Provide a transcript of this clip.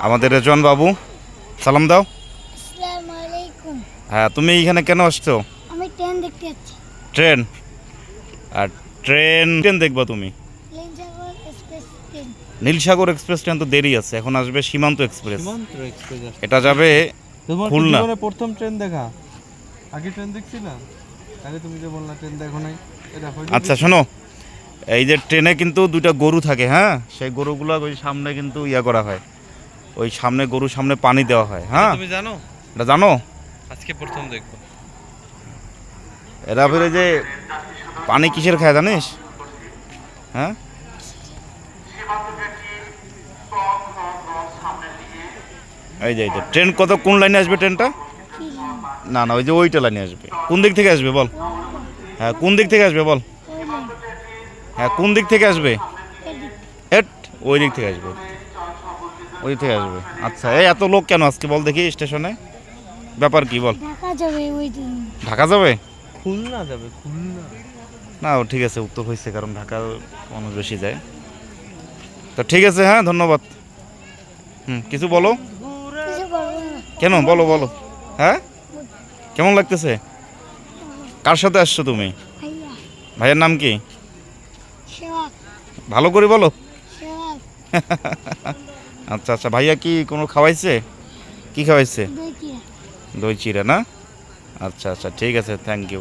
আমাদের রেজওয়ান বাবু, সালাম দাও। আসসালামু আলাইকুম। হ্যাঁ, তুমি এইখানে কেন আসছো? আমি ট্রেন দেখতে যাচ্ছি। ট্রেন? আর ট্রেন দেখবা তুমি? লেনজাগর express train. Nilsagar express train তো দেরি আছে, এখন আসবে সীমান্ত এক্সপ্রেস। সীমান্ত এক্সপ্রেস আসছে। এটা যাবে তোমার কি খুলনা। জীবনে প্রথম ট্রেন দেখা? আগে ট্রেন দেখছিলা? আগে তুমি যে বললা ট্রেন দেখো নাই, এটা হয়তো আচ্ছা শোনো, এই যে ট্রেনে কিন্তু দুইটা গরু থাকে, হ্যাঁ, সেই গরুগুলো ওই সামনে কিন্তু ইয়া করা হয়, ওই সামনে গরু সামনে পানি দেওয়া হয়। হ্যাঁ, তুমি জানো? এটা জানো? আজকে প্রথম দেখবো। এরা ফিরে যে পানি কিসের খায় জানিস? হ্যাঁ, এই যে ট্রেন কত কোন লাইনে আসবে ট্রেনটা? না না, ওই যে ওইটা লাইনে আসবে। কোন দিক থেকে আসবে বল? হ্যাঁ, কোন দিক থেকে আসবে বল? ওই লাইন। হ্যাঁ, কোন দিক থেকে আসবে? এদিক। এট, ওই দিক থেকে আসবে, ওই দিক থেকে আসবে। আচ্ছা, এই এত লোক কেন আজকে বল দেখি স্টেশনে? ব্যাপার কি বল? ঢাকা যাবে ওই দিন। ঢাকা যাবে? খুলনা যাবে, খুলনা। না, ও ঠিক আছে, উত্তর হয়েছে, কারণ ঢাকার মানুষ বেশি যায়। তো ঠিক আছে, হ্যাঁ, ধন্যবাদ। কিছু বলো। কিছু বলবো না। কেন? বলো বলো। হ্যাঁ, কেমন লাগতেছে? কার সাথে আসছো তুমি? ভাইয়া। ভাইয়ের নাম কি? সেওয়াক। ভালো করে বলো। সেওয়াক। আচ্ছা আচ্ছা, ভাইয়া কি কোনো খাওয়াইছে? কি খাওয়াইছে? দই চিড়া। দই চিড়া না? আচ্ছা আচ্ছা, ঠিক আছে, থ্যাংক ইউ।